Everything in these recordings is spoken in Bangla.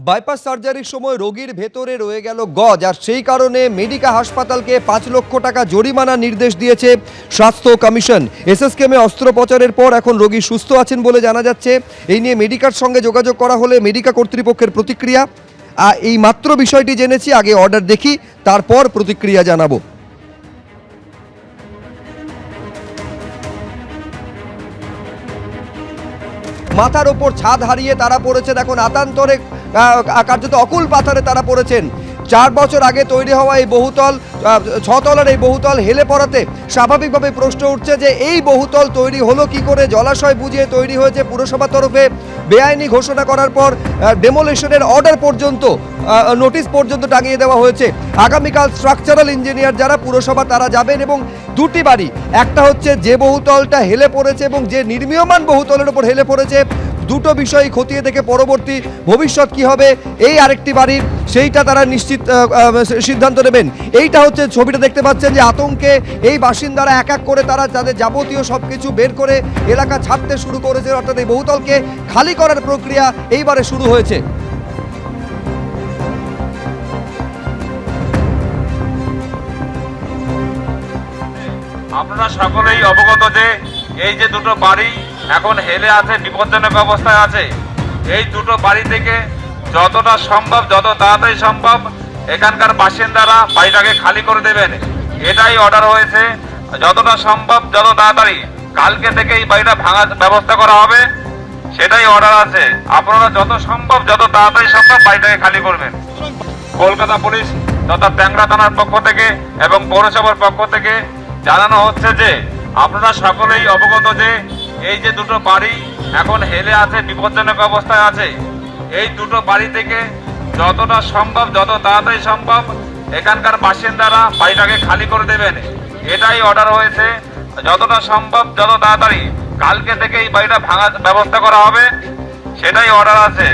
বাইপাস সার্জারির সময় রোগীর ভেতরে রয়ে গেল গজ, আর সেই কারণে মেডিকা হাসপাতালকে 5 লক্ষ টাকা জরিমানার নির্দেশ দিয়েছে স্বাস্থ্য কমিশন। এসএসকেএমে অস্ত্রোপচারের পর এখন রোগী সুস্থ আছেন বলে জানা যাচ্ছে। এই নিয়ে মেডিকার সঙ্গে যোগাযোগ করা হলে মেডিকা কর্তৃপক্ষের প্রতিক্রিয়া, এই মাত্র বিষয়টি জেনেছি, আগে অর্ডার দেখি তারপর প্রতিক্রিয়া জানাবো। মাথার ওপর ছাদ হারিয়ে তারা পড়েছেন এখন আতান্তরে, কার্যত অকুল পাথারে তারা পড়েছেন। 4 বছর আগে তৈরি হওয়া এই বহুতল, 6 তলার এই বহুতল হেলে পড়াতে স্বাভাবিকভাবে প্রশ্ন উঠছে যে এই বহুতল তৈরি হলো কি করে। জলাশয় বুঝিয়ে তৈরি হয়েছে, পুরসভার তরফে বেআইনি ঘোষণা করার পর ডেমোলিশনের অর্ডার পর্যন্ত, নোটিশ পর্যন্ত টাঙিয়ে দেওয়া হয়েছে। আগামীকাল স্ট্রাকচারাল ইঞ্জিনিয়ার যারা পুরসভা তারা যাবেন এবং দুটি বাড়ি, একটা হচ্ছে যে বহুতলটা হেলে পড়েছে এবং যে নির্মীয়মান বহুতলের উপর হেলে পড়েছে, দুটো বিষয় খতিয়ে দেখে পরবর্তী ভবিষ্যৎ কি হবে এই আরেকটি বাড়ির, সেইটা তারা নিশ্চিত সিদ্ধান্ত নেবেন। এইটা হচ্ছে ছবিটা দেখতে পাচ্ছেন যে আতঙ্কে এই বাসিন্দারা এক এক করে তারা তাদের যাবতীয় সব কিছু বের করে এলাকা ছাড়তে শুরু করেছে, অর্থাৎ এই বহুতলকে খালি করার প্রক্রিয়া এইবারে শুরু হয়েছে। আপনারা সকলেই অবগত যে এই যে দুটো বাড়ি এখন হেলে আছে, বিপজ্জনক অবস্থায় আছে। এই দুটো বাড়ি থেকে যতটা সম্ভব, যত তাড়াতাড়ি সম্ভব এখানকার বাসিন্দারা বাড়িটাকে খালি করে দেবেন, এটাই অর্ডার হয়েছে। যতটা সম্ভব যত তাড়াতাড়ি, কালকে থেকে এই বাড়িটা ভাঙার ব্যবস্থা করা হবে, সেটাই অর্ডার আছে। আপনারা যত সম্ভব যত তাড়াতাড়ি সম্ভব বাড়িটাকে খালি করবেন। কলকাতা পুলিশ তথা ট্যাংরা থানার পক্ষ থেকে এবং পৌরসভার পক্ষ থেকে জানানো হচ্ছে যে আপনারা সকলেই অবগত যে এই যে দুটো বাড়ি এখন হেলে আছে, বিপজ্জনক অবস্থায় আছে। এই দুটো বাড়ি থেকে যতটা সম্ভব যত তাড়াতাড়ি সম্ভব এখানকার বাসিন্দারা বাড়িটাকে খালি করে দেবেন, এটাই অর্ডার হয়েছে। যতটা সম্ভব যত তাড়াতাড়ি, কালকে থেকে এই বাড়িটা ভাঙার ব্যবস্থা করা হবে, সেটাই অর্ডার আছে।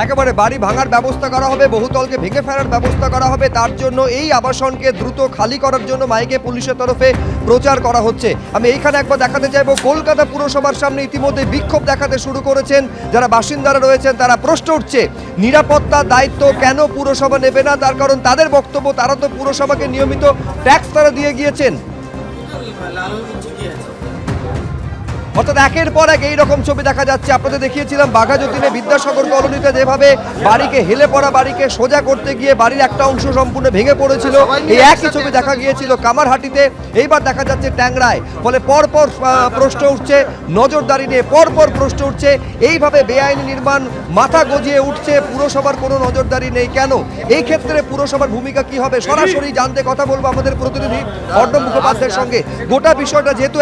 একেবারে বাড়ি ভাঙার ব্যবস্থা করা হবে, বহুতলকে ভেঙে ফেলার ব্যবস্থা করা হবে। তার জন্য এই আবাসনকে দ্রুত খালি করার জন্য মাইকে পুলিশের তরফে প্রচার করা হচ্ছে। আমি এইখানে একবার দেখাতে চাইবো, কলকাতা পুরসভার সামনে ইতিমধ্যে বিক্ষোভ দেখাতে শুরু করেছেন যারা বাসিন্দারা রয়েছেন। তারা প্রশ্ন উঠছে নিরাপত্তার দায়িত্ব কেন পুরসভা নেবে না, তার কারণ তাদের বক্তব্য তারা তো পুরসভাকে নিয়মিত ট্যাক্স তারা দিয়ে গিয়েছেন। অর্থাৎ একের পর এক এইরকম ছবি দেখা যাচ্ছে। আপনাদের দেখিয়েছিলাম বাঘাযতীনে বিদ্যাসাগর কলোনিতে যেভাবে বাড়িকে হেলে পড়া বাড়িকে সোজা করতে গিয়ে বাড়ির একটা অংশ সম্পূর্ণ ভেঙে পড়েছিল, এই একই ছবি দেখা গিয়েছিল কামারহাটিতে, এইবার দেখা যাচ্ছে ট্যাংরায়। ফলে পরপর প্রশ্ন উঠছে নজরদারি নিয়ে, পরপর প্রশ্ন উঠছে এইভাবে বেআইনি নির্মাণ মাথা গজিয়ে উঠছে, পুরসভার কোনো নজরদারি নেই কেন? এই ক্ষেত্রে পুরসভার ভূমিকা কি হবে সরাসরি জানতে কথা বলবো আমাদের প্রতিনিধি অর্ণব মুখোপাধ্যায়ের সঙ্গে। গোটা বিষয়টা যেহেতু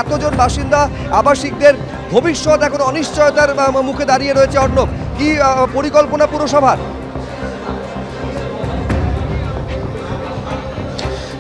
এতজন বাসিন্দা আবাসিকদের ভবিষ্যৎ এখন অনিশ্চয়তার মুখে দাঁড়িয়ে রয়েছে, অর্ণব কি পরিকল্পনা পুরসভার?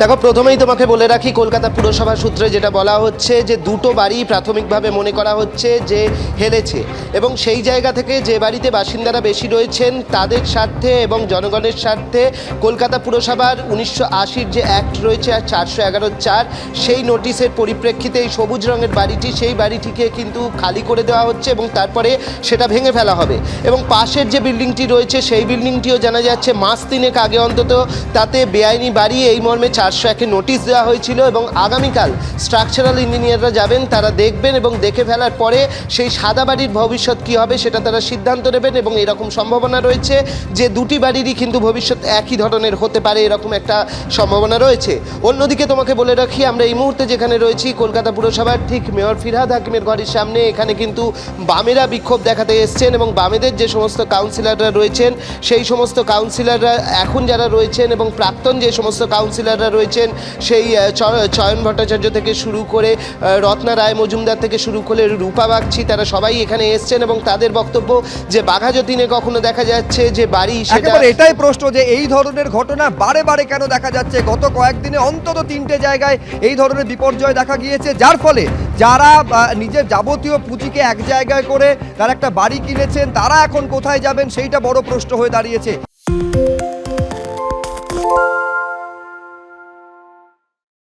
দেখো, প্রথমেই তোমাকে বলে রাখি, কলকাতা পুরসভা সূত্রে যেটা বলা হচ্ছে যে দুটো বাড়ি প্রাথমিকভাবে মনে করা হচ্ছে যে হেলেছে, এবং সেই জায়গা থেকে যে বাড়িতে বাসিন্দারা বেশি রয়েছেন তাদের স্বার্থে এবং জনগণের স্বার্থে কলকাতা পুরসভার 1980 যে অ্যাক্ট রয়েছে আর 411(4) সেই নোটিশের পরিপ্রেক্ষিতে এই সবুজ রঙের বাড়িটি, সেই বাড়িটিকে কিন্তু খালি করে দেওয়া হচ্ছে এবং তারপরে সেটা ভেঙে ফেলা হবে। এবং পাশের যে বিল্ডিংটি রয়েছে সেই বিল্ডিংটিও জানা যাচ্ছে মাস 3 আগে অন্তত তাতে বেআইনি বাড়ি এই মর্মে 401 নোটিশ দেওয়া হয়েছিল, এবং আগামীকাল স্ট্রাকচারাল ইঞ্জিনিয়াররা যাবেন, তারা দেখবেন এবং দেখে ফেলার পরে সেই সাদা বাড়ির ভবিষ্যৎ কী হবে সেটা তারা সিদ্ধান্ত নেবেন। এবং এরকম সম্ভাবনা রয়েছে যে দুটি বাড়িরই কিন্তু ভবিষ্যৎ একই ধরনের হতে পারে, এরকম একটা সম্ভাবনা রয়েছে। অন্যদিকে তোমাকে বলে রাখি, আমরা এই মুহূর্তে যেখানে রয়েছি কলকাতা পুরসভার ঠিক মেয়র ফিরহাদ হাকিমের ঘরের সামনে, এখানে কিন্তু বামেরা বিক্ষোভ দেখাতে এসছেন এবং বামেদের যে সমস্ত কাউন্সিলররা রয়েছেন সেই সমস্ত কাউন্সিলররা এখন যারা রয়েছেন এবং প্রাক্তন যে সমস্ত কাউন্সিলররা রয়েছেন, সেই চয়ন ভট্টাচার্য থেকে শুরু করে রত্না রায় মজুমদার থেকে শুরু করে রূপা বাগচি, তারা সবাই এখানে এসছেন এবং তাদের বক্তব্য যে বাঘাযতীনে কখনো দেখা যাচ্ছে যে বাড়ি, সেটা এটাই প্রশ্ন যে এই ধরনের ঘটনা বারে বারে কেন দেখা যাচ্ছে। গত কয়েকদিনে অন্তত 3টে জায়গায় এই ধরনের বিপর্যয় দেখা গিয়েছে, যার ফলে যারা নিজের যাবতীয় পুঁজিকে এক জায়গায় করে তারা একটা বাড়ি কিনেছেন, তারা এখন কোথায় যাবেন সেইটা বড় প্রশ্ন হয়ে দাঁড়িয়েছে।